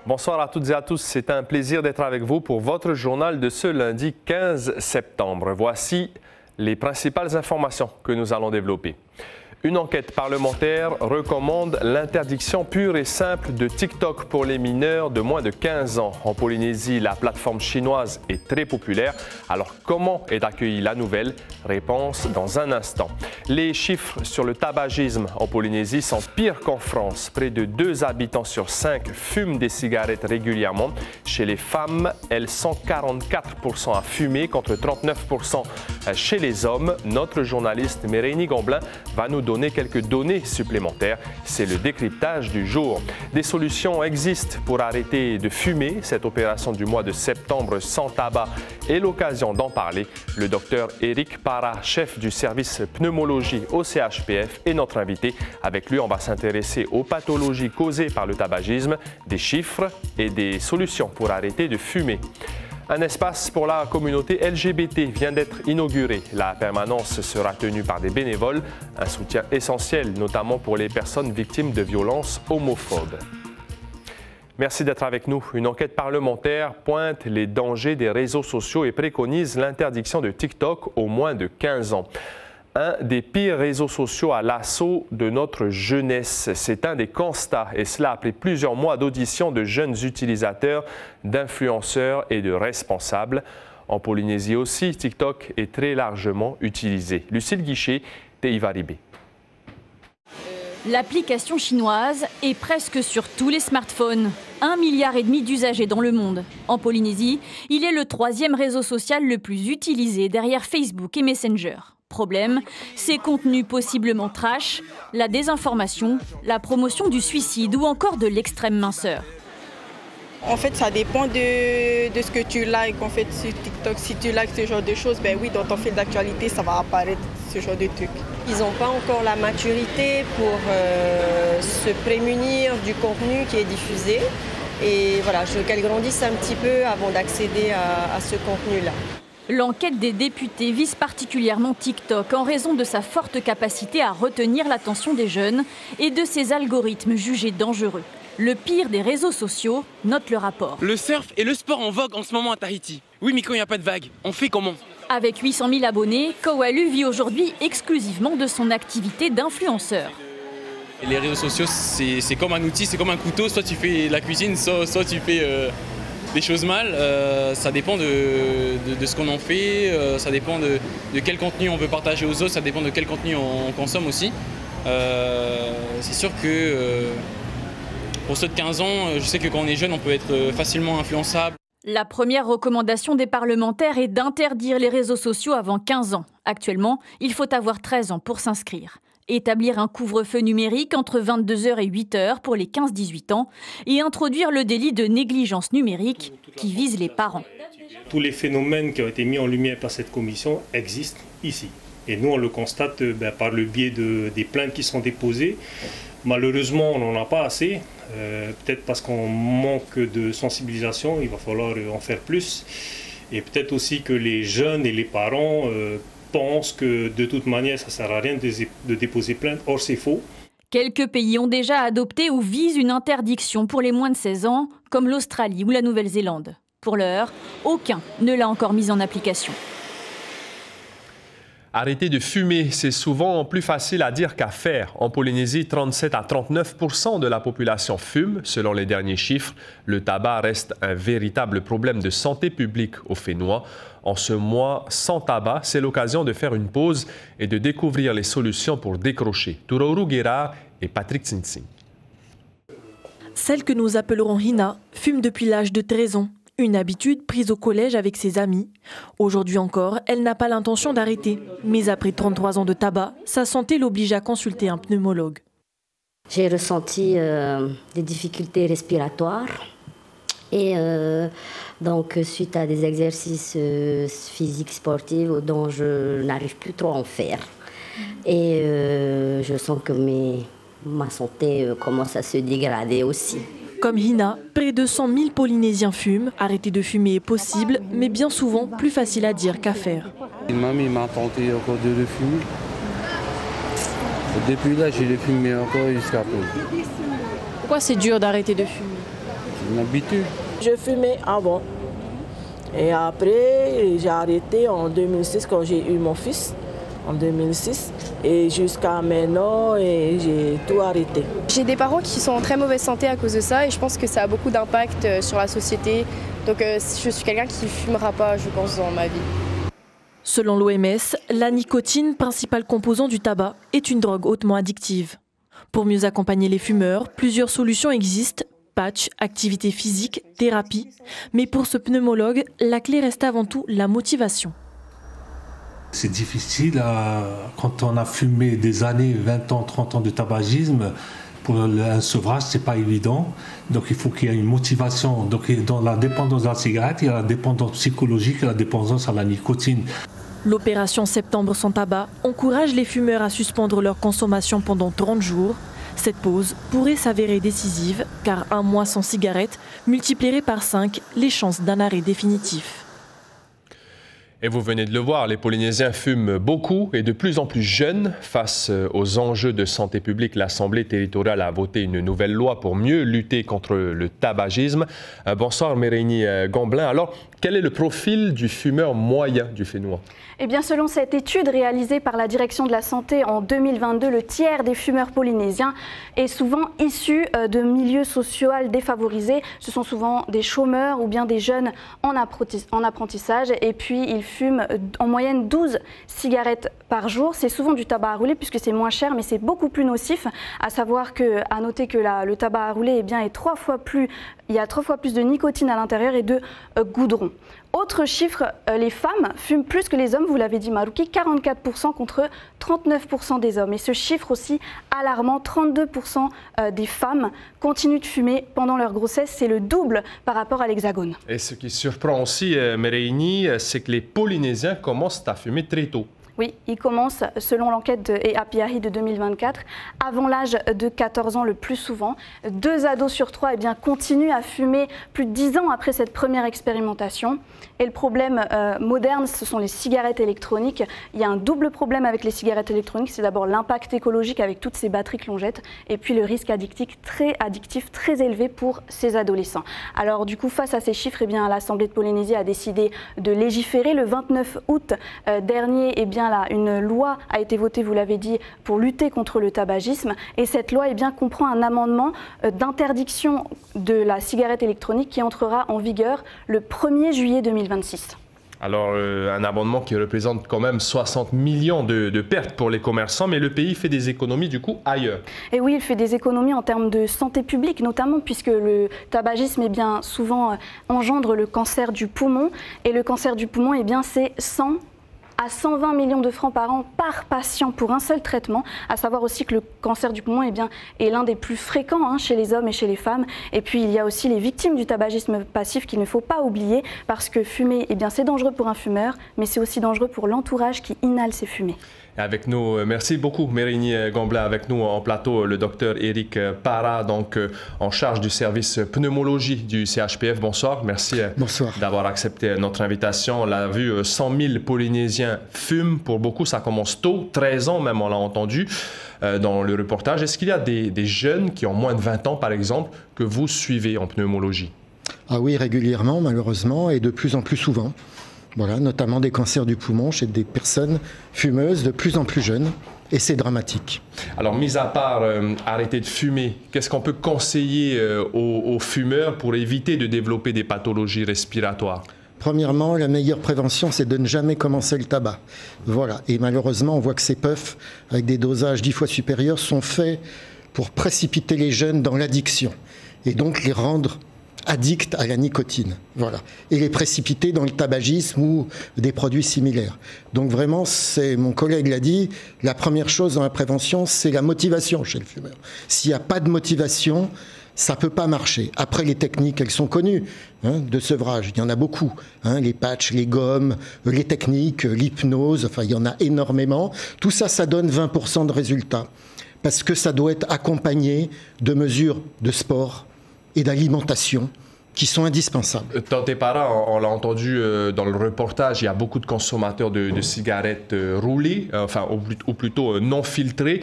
Bonsoir à toutes et à tous, c'est un plaisir d'être avec vous pour votre journal de ce lundi 15 septembre. Voici les principales informations que nous allons développer. Une enquête parlementaire recommande l'interdiction pure et simple de TikTok pour les mineurs de moins de 15 ans. En Polynésie, la plateforme chinoise est très populaire. Alors comment est accueillie la nouvelle? Réponse dans un instant. Les chiffres sur le tabagisme en Polynésie sont pires qu'en France. Près de 2 habitants sur 5 fument des cigarettes régulièrement. Chez les femmes, elles sont 44% à fumer contre 39% chez les hommes. Notre journaliste Mérénie Gomblin va nous donner quelques données supplémentaires. C'est le décryptage du jour. Des solutions existent pour arrêter de fumer. Cette opération du mois de septembre sans tabac est l'occasion d'en parler. Le docteur Éric Para, chef du service pneumologie au CHPF, est notre invité. Avec lui, on va s'intéresser aux pathologies causées par le tabagisme, des chiffres et des solutions pour arrêter de fumer. Un espace pour la communauté LGBT vient d'être inauguré. La permanence sera tenue par des bénévoles, un soutien essentiel notamment pour les personnes victimes de violences homophobes. Merci d'être avec nous. Une enquête parlementaire pointe les dangers des réseaux sociaux et préconise l'interdiction de TikTok aux moins de 15 ans. Un des pires réseaux sociaux à l'assaut de notre jeunesse. C'est un des constats, et cela après plusieurs mois d'audition de jeunes utilisateurs, d'influenceurs et de responsables. En Polynésie aussi, TikTok est très largement utilisé. Lucille Guichet, TIVARIB. L'application chinoise est presque sur tous les smartphones. 1,5 milliard d'usagers dans le monde. En Polynésie, il est le 3e réseau social le plus utilisé derrière Facebook et Messenger. Problème, ces contenus possiblement trash, la désinformation, la promotion du suicide ou encore de l'extrême minceur. En fait, ça dépend de ce que tu likes en fait, sur TikTok. Si tu likes ce genre de choses, ben oui, dans ton fil d'actualité, ça va apparaître ce genre de trucs. Ils n'ont pas encore la maturité pour se prémunir du contenu qui est diffusé. Et voilà, je veux qu'elles grandissent un petit peu avant d'accéder à ce contenu-là. L'enquête des députés vise particulièrement TikTok en raison de sa forte capacité à retenir l'attention des jeunes et de ses algorithmes jugés dangereux. Le pire des réseaux sociaux, note le rapport. Le surf est le sport en vogue en ce moment à Tahiti. Oui, mais quand il n'y a pas de vague, on fait comment? Avec 800 000 abonnés, Kawalu vit aujourd'hui exclusivement de son activité d'influenceur. Les réseaux sociaux, c'est comme un outil, c'est comme un couteau. Soit tu fais la cuisine, soit tu fais des choses mal. Ça dépend de ce qu'on en fait, ça dépend de quel contenu on veut partager aux autres, ça dépend de quel contenu on consomme aussi. C'est sûr que pour ceux de 15 ans, je sais que quand on est jeune, on peut être facilement influençable. La première recommandation des parlementaires est d'interdire les réseaux sociaux avant 15 ans. Actuellement, il faut avoir 13 ans pour s'inscrire. Établir un couvre-feu numérique entre 22h et 8h pour les 15-18 ans et introduire le délit de négligence numérique qui vise les parents. Tous les phénomènes qui ont été mis en lumière par cette commission existent ici. Et nous, on le constate par le biais des plaintes qui sont déposées. Malheureusement, on n'en a pas assez. Peut-être parce qu'on manque de sensibilisation, il va falloir en faire plus. Et peut-être aussi que les jeunes et les parents pensent que de toute manière, ça ne sert à rien de déposer plainte. Or, c'est faux. Quelques pays ont déjà adopté ou visent une interdiction pour les moins de 16 ans, comme l'Australie ou la Nouvelle-Zélande. Pour l'heure, aucun ne l'a encore mis en application. Arrêter de fumer, c'est souvent plus facile à dire qu'à faire. En Polynésie, 37 à 39% de la population fume. Selon les derniers chiffres, le tabac reste un véritable problème de santé publique au Fénois. En ce mois sans tabac, c'est l'occasion de faire une pause et de découvrir les solutions pour décrocher. Tourourou Guérard et Patrick Tsintsing. Celle que nous appellerons Hina fume depuis l'âge de 13 ans. Une habitude prise au collège avec ses amis. Aujourd'hui encore, elle n'a pas l'intention d'arrêter. Mais après 33 ans de tabac, sa santé l'oblige à consulter un pneumologue. J'ai ressenti des difficultés respiratoires. Et donc, suite à des exercices physiques sportifs dont je n'arrive plus trop à en faire. Et je sens que ma santé commence à se dégrader aussi. Comme Hina, près de 100 000 Polynésiens fument. Arrêter de fumer est possible, mais bien souvent plus facile à dire qu'à faire. Une mamie m'a tenté encore de le fumer. Depuis là, j'ai le fumé encore jusqu'à peu. Pourquoi c'est dur d'arrêter de fumer? une habitude. Je fumais avant. Et après, j'ai arrêté en 2006 quand j'ai eu mon fils. En 2006 et jusqu'à maintenant j'ai tout arrêté. J'ai des parents qui sont en très mauvaise santé à cause de ça et je pense que ça a beaucoup d'impact sur la société. Donc je suis quelqu'un qui ne fumera pas, je pense, dans ma vie. Selon l'OMS, la nicotine, principal composant du tabac, est une drogue hautement addictive. Pour mieux accompagner les fumeurs, plusieurs solutions existent, patch, activité physique, thérapie. Mais pour ce pneumologue, la clé reste avant tout la motivation. C'est difficile quand on a fumé des années, 20 ans, 30 ans de tabagisme. Pour un sevrage, ce n'est pas évident. Donc il faut qu'il y ait une motivation. Donc dans la dépendance à la cigarette, il y a la dépendance psychologique et la dépendance à la nicotine. L'opération Septembre sans tabac encourage les fumeurs à suspendre leur consommation pendant 30 jours. Cette pause pourrait s'avérer décisive car un mois sans cigarette multiplierait par 5 les chances d'un arrêt définitif. Et vous venez de le voir, les Polynésiens fument beaucoup et de plus en plus jeunes. Face aux enjeux de santé publique, l'Assemblée territoriale a voté une nouvelle loi pour mieux lutter contre le tabagisme. Bonsoir Mérénie Gomblin. Alors, quel est le profil du fumeur moyen du Fénois? Eh bien, selon cette étude réalisée par la Direction de la Santé en 2022, le tiers des fumeurs polynésiens est souvent issu de milieux sociaux défavorisés. Ce sont souvent des chômeurs ou bien des jeunes en apprentissage. Et puis, ils fument en moyenne 12 cigarettes par jour. C'est souvent du tabac à rouler puisque c'est moins cher, mais c'est beaucoup plus nocif. À noter que le tabac à rouler il y a 3 fois plus de nicotine à l'intérieur et de goudron. Autre chiffre, les femmes fument plus que les hommes, vous l'avez dit Marouki, 44% contre 39% des hommes. Et ce chiffre aussi alarmant, 32% des femmes continuent de fumer pendant leur grossesse, c'est le double par rapport à l'Hexagone. Et ce qui surprend aussi, Mérénie, c'est que les Polynésiens commencent à fumer très tôt. Oui, ils commencent, selon l'enquête de EAPIARI de 2024, avant l'âge de 14 ans le plus souvent. 2 ados sur 3 continuent à fumer plus de 10 ans après cette première expérimentation. Et le problème moderne, ce sont les cigarettes électroniques. Il y a un double problème avec les cigarettes électroniques. C'est d'abord l'impact écologique avec toutes ces batteries que l'on jette et puis le risque addictif très élevé pour ces adolescents. Alors du coup, face à ces chiffres, l'Assemblée de Polynésie a décidé de légiférer. Le 29 août dernier, une loi a été votée, vous l'avez dit, pour lutter contre le tabagisme. Et cette loi comprend un amendement d'interdiction de la cigarette électronique qui entrera en vigueur le 1er juillet 2026. Alors, un abonnement qui représente quand même 60 millions de pertes pour les commerçants, mais le pays fait des économies du coup ailleurs. Et oui, il fait des économies en termes de santé publique, notamment puisque le tabagisme souvent engendre le cancer du poumon. Et le cancer du poumon, c'est 100 à 120 millions de francs par an par patient pour un seul traitement. À savoir aussi que le cancer du poumon est l'un des plus fréquents chez les hommes et chez les femmes. Et puis il y a aussi les victimes du tabagisme passif qu'il ne faut pas oublier parce que fumer, c'est dangereux pour un fumeur, mais c'est aussi dangereux pour l'entourage qui inhale ces fumées. Avec nous, merci beaucoup Mérénie Gomblin. Avec nous en plateau, le docteur Éric Para, donc en charge du service pneumologie du CHPF. Bonsoir, merci d'avoir accepté notre invitation. On l'a vu, 100 000 Polynésiens fument. Pour beaucoup, ça commence tôt, 13 ans même, on l'a entendu dans le reportage. Est-ce qu'il y a des jeunes qui ont moins de 20 ans, par exemple, que vous suivez en pneumologie? Ah oui, régulièrement, malheureusement, et de plus en plus souvent. Voilà, notamment des cancers du poumon chez des personnes fumeuses de plus en plus jeunes, et c'est dramatique. Alors, mis à part arrêter de fumer, qu'est-ce qu'on peut conseiller aux fumeurs pour éviter de développer des pathologies respiratoires? Premièrement, la meilleure prévention, c'est de ne jamais commencer le tabac. Voilà, et malheureusement, on voit que ces puffs, avec des dosages 10 fois supérieurs, sont faits pour précipiter les jeunes dans l'addiction, et donc les rendre addicts à la nicotine, voilà, et les précipiter dans le tabagisme ou des produits similaires. Donc vraiment, mon collègue l'a dit, la première chose dans la prévention, c'est la motivation chez le fumeur. S'il n'y a pas de motivation, ça ne peut pas marcher. Après, les techniques, elles sont connues de sevrage, il y en a beaucoup. Les patchs, les gommes, les techniques, l'hypnose, enfin il y en a énormément. Tout ça, ça donne 20% de résultats, parce que ça doit être accompagné de mesures de sport et d'alimentation qui sont indispensables. Tante Para, on l'a entendu dans le reportage, il y a beaucoup de consommateurs de cigarettes roulées, ou plutôt non filtrées,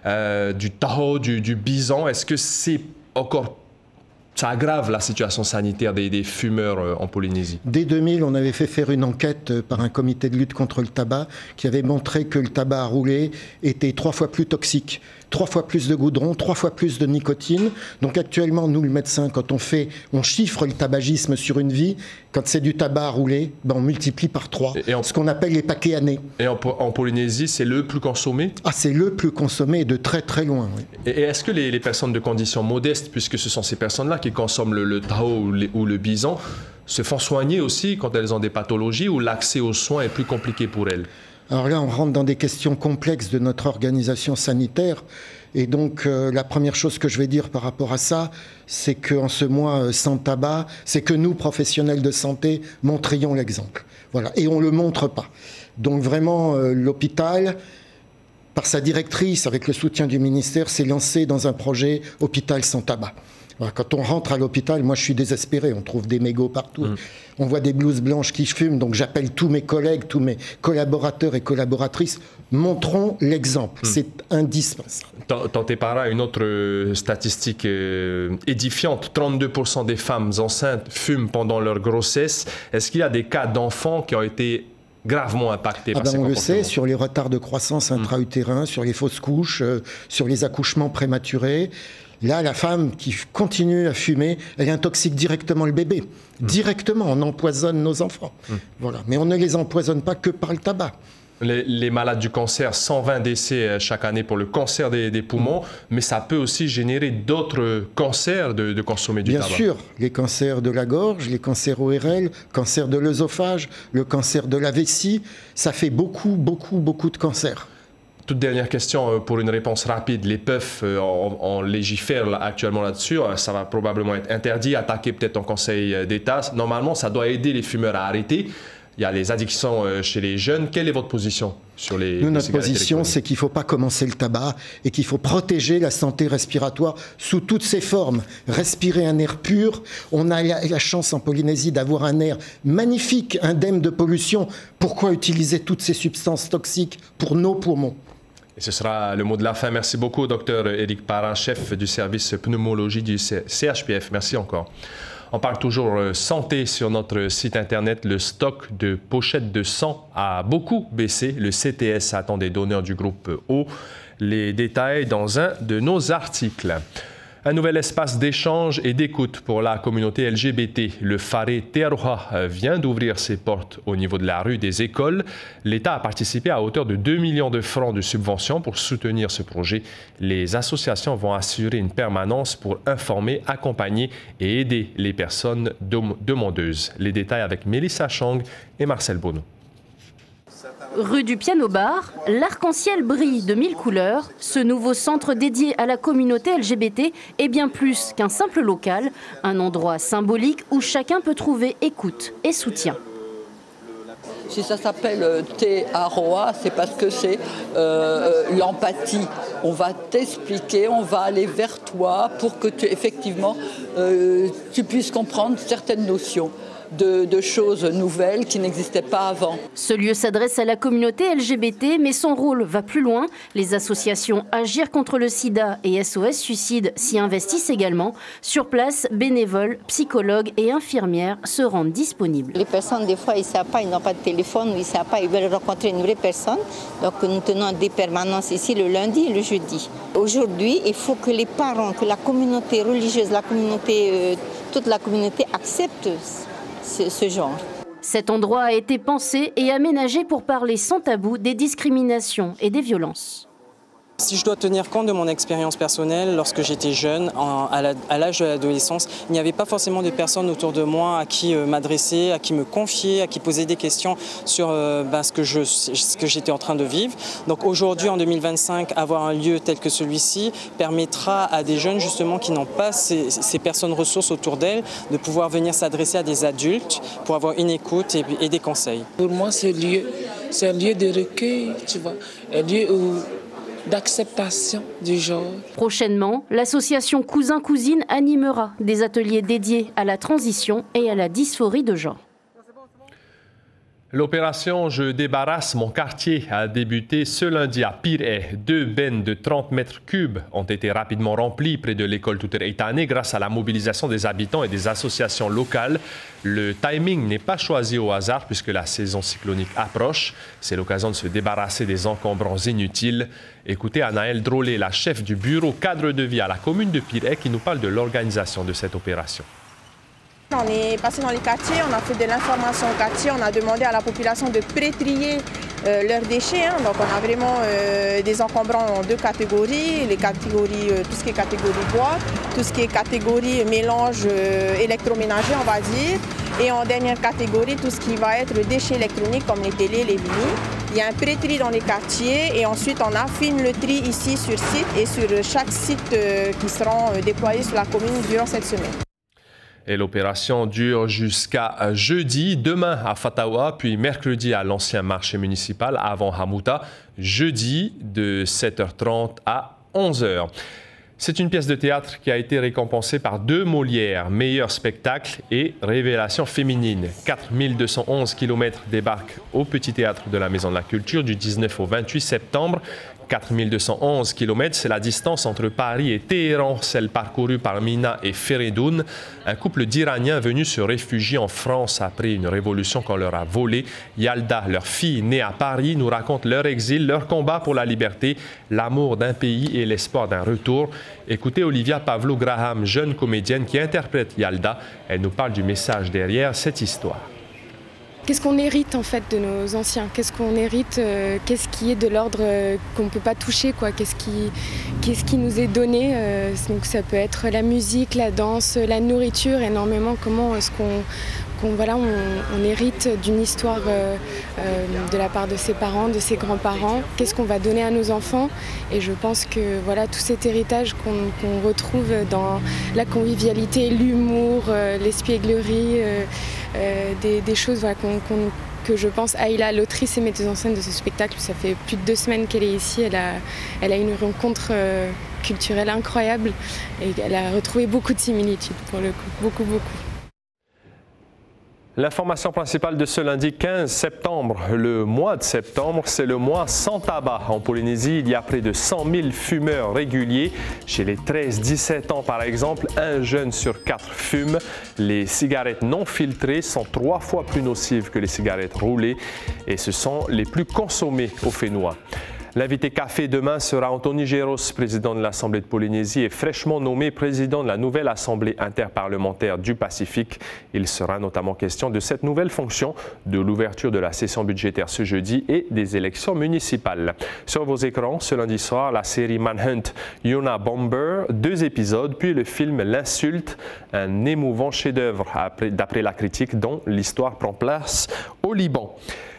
du taho, du bison. Est-ce que c'est encore ça aggrave la situation sanitaire des fumeurs en Polynésie. Dès 2000, on avait fait faire une enquête par un comité de lutte contre le tabac qui avait montré que le tabac à rouler était 3 fois plus toxique, 3 fois plus de goudron, 3 fois plus de nicotine. Donc actuellement, nous, le médecin, quand on chiffre le tabagisme sur une vie, quand c'est du tabac à rouler, ben on multiplie par 3, ce qu'on appelle les paquets années. Et en Polynésie, c'est le plus consommé? Ah, c'est le plus consommé de très très loin, oui. Et est-ce que les personnes de conditions modestes, puisque ce sont ces personnes-là qui consomment le tao ou le bison, se font soigner aussi quand elles ont des pathologies ou l'accès aux soins est plus compliqué pour elles? Alors là, on rentre dans des questions complexes de notre organisation sanitaire. Et donc, la première chose que je vais dire par rapport à ça, c'est qu'en ce mois sans tabac, c'est que nous, professionnels de santé, montrions l'exemple. Voilà. Et on ne le montre pas. Donc vraiment, l'hôpital, par sa directrice, avec le soutien du ministère, s'est lancé dans un projet hôpital sans tabac. Voilà, quand on rentre à l'hôpital, moi je suis désespéré, on trouve des mégots partout. On voit des blouses blanches qui fument, donc j'appelle tous mes collègues, tous mes collaborateurs et collaboratrices, montrons l'exemple, c'est indispensable. Dans tes parents, une autre statistique édifiante, 32% des femmes enceintes fument pendant leur grossesse. Est-ce qu'il y a des cas d'enfants qui ont été gravement impactés par ces comportements? On le sait, sur les retards de croissance intra-utérins, sur les fausses couches, sur les accouchements prématurés. Là, la femme qui continue à fumer, elle intoxique directement le bébé. Directement, on empoisonne nos enfants. Voilà. Mais on ne les empoisonne pas que par le tabac. Les malades du cancer, 120 décès chaque année pour le cancer des poumons, mais ça peut aussi générer d'autres cancers de consommer du tabac. Bien sûr, les cancers de la gorge, les cancers ORL, cancer de l'œsophage, le cancer de la vessie, ça fait beaucoup de cancers. Toute dernière question pour une réponse rapide. Les puffs, on légifère actuellement là-dessus. Ça va probablement être interdit, attaqué peut-être en Conseil d'État. Normalement, ça doit aider les fumeurs à arrêter. Il y a les addictions chez les jeunes. Quelle est votre position sur les Notre position, c'est qu'il ne faut pas commencer le tabac et qu'il faut protéger la santé respiratoire sous toutes ses formes. Respirer un air pur. On a la chance en Polynésie d'avoir un air magnifique, indemne de pollution. Pourquoi utiliser toutes ces substances toxiques pour nos poumons ? Et ce sera le mot de la fin. Merci beaucoup, Dr Éric Parent, chef du service pneumologie du CHPF. Merci encore. On parle toujours santé sur notre site Internet. Le stock de pochettes de sang a beaucoup baissé. Le CTS attend des donneurs du groupe O. Les détails dans un de nos articles. Un nouvel espace d'échange et d'écoute pour la communauté LGBT. Le Whare Te Aroha vient d'ouvrir ses portes au niveau de la rue des écoles. L'État a participé à hauteur de 2 millions de francs de subventions pour soutenir ce projet. Les associations vont assurer une permanence pour informer, accompagner et aider les personnes demandeuses. Les détails avec Mélissa Chang et Marcel Bonneau. Rue du Piano Bar, l'arc-en-ciel brille de 1000 couleurs. Ce nouveau centre dédié à la communauté LGBT est bien plus qu'un simple local, un endroit symbolique où chacun peut trouver écoute et soutien. Si ça s'appelle Te Aroha, c'est parce que c'est l'empathie. On va t'expliquer, on va aller vers toi pour que effectivement tu puisses comprendre certaines notions. De choses nouvelles qui n'existaient pas avant. Ce lieu s'adresse à la communauté LGBT, mais son rôle va plus loin. Les associations Agir contre le sida et SOS Suicide s'y investissent également. Sur place, bénévoles, psychologues et infirmières se rendent disponibles. Les personnes, des fois, ils ne savent pas, ils n'ont pas de téléphone, ou ils ne savent pas, ils veulent rencontrer une vraie personne. Donc nous tenons des permanences ici le lundi et le jeudi. Aujourd'hui, il faut que les parents, que la communauté religieuse, la communauté, toute la communauté accepte ce genre. Cet endroit a été pensé et aménagé pour parler sans tabou des discriminations et des violences. Si je dois tenir compte de mon expérience personnelle, lorsque j'étais jeune, à l'âge de l'adolescence, il n'y avait pas forcément de personnes autour de moi à qui m'adresser, à qui me confier, à qui poser des questions sur ce que j'étais en train de vivre. Donc aujourd'hui, en 2025, avoir un lieu tel que celui-ci permettra à des jeunes justement qui n'ont pas ces personnes ressources autour d'elles de pouvoir venir s'adresser à des adultes pour avoir une écoute et des conseils. Pour moi, c'est un lieu de recueil, tu vois, un lieu d'acceptation du genre. Prochainement, l'association Cousin-Cousine animera des ateliers dédiés à la transition et à la dysphorie de genre. L'opération « Je débarrasse mon quartier » a débuté ce lundi à Pirée. 2 bennes de 30 mètres cubes ont été rapidement remplies près de l'école Touter-Eitane grâce à la mobilisation des habitants et des associations locales. Le timing n'est pas choisi au hasard puisque la saison cyclonique approche. C'est l'occasion de se débarrasser des encombrants inutiles. Écoutez Anaëlle Drolet, la chef du bureau cadre de vie à la commune de Pirée, qui nous parle de l'organisation de cette opération. On est passé dans les quartiers, on a fait de l'information au quartier, on a demandé à la population de pré-trier leurs déchets. Donc on a vraiment des encombrants en 2 catégories, les catégories, tout ce qui est catégorie bois, tout ce qui est catégorie mélange électroménager on va dire, et en dernière catégorie tout ce qui va être déchets électroniques comme les télés, les vinyles. Il y a un pré-tri dans les quartiers et ensuite on affine le tri ici sur site et sur chaque site qui seront déployés sur la commune durant cette semaine. Et l'opération dure jusqu'à jeudi, demain à Fatawa, puis mercredi à l'ancien marché municipal avant Hamouta, jeudi de 7h30 à 11h. C'est une pièce de théâtre qui a été récompensée par 2 Molières, meilleur spectacle et révélation féminine. 4211 km débarquent au Petit Théâtre de la Maison de la Culture du 19 au 28 septembre. 4211 km, c'est la distance entre Paris et Téhéran, celle parcourue par Mina et Feredoun, un couple d'Iraniens venus se réfugier en France après une révolution qu'on leur a volée. Yalda, leur fille née à Paris, nous raconte leur exil, leur combat pour la liberté, l'amour d'un pays et l'espoir d'un retour. Écoutez Olivia Pavlo-Graham, jeune comédienne qui interprète Yalda. Elle nous parle du message derrière cette histoire. Qu'est-ce qu'on hérite en fait de nos anciens? Qu'est-ce qu'on hérite? Qu'est-ce qui est de l'ordre qu'on ne peut pas toucher, quoi? Qu'est-ce qui nous est donné? Donc ça peut être la musique, la danse, la nourriture, énormément. Comment est-ce on hérite d'une histoire de la part de ses parents, de ses grands-parents? Qu'est-ce qu'on va donner à nos enfants? Et je pense que voilà, tout cet héritage qu'on retrouve dans la convivialité, l'humour, l'espièglerie, des choses voilà, que je pense Aïla, l'autrice et metteuse en scène de ce spectacle, ça fait plus de 2 semaines qu'elle est ici, elle a une rencontre culturelle incroyable et elle a retrouvé beaucoup de similitudes pour le coup, beaucoup. L'information principale de ce lundi 15 septembre. Le mois de septembre, c'est le mois sans tabac. En Polynésie, il y a près de 100 000 fumeurs réguliers. Chez les 13-17 ans, par exemple, 1 jeune sur 4 fume. Les cigarettes non filtrées sont 3 fois plus nocives que les cigarettes roulées et ce sont les plus consommées au Fénois. L'invité café demain sera Anthony Géros, président de l'Assemblée de Polynésie et fraîchement nommé président de la nouvelle Assemblée interparlementaire du Pacifique. Il sera notamment question de cette nouvelle fonction, de l'ouverture de la session budgétaire ce jeudi et des élections municipales. Sur vos écrans, ce lundi soir, la série Manhunt, Yuna Bomber, 2 épisodes, puis le film L'Insulte, un émouvant chef-d'œuvre d'après la critique dont l'histoire prend place au Liban.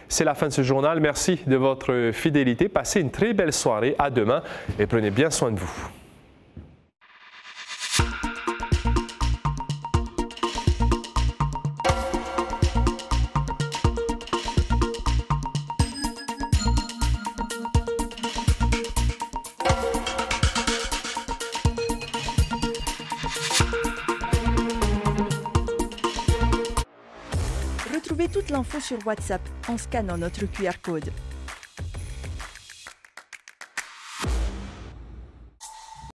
C'est la fin de ce journal. Merci de votre fidélité. Passez une très belle soirée. À demain et prenez bien soin de vous. Retrouvez toute l'info sur WhatsApp en scannant notre QR code.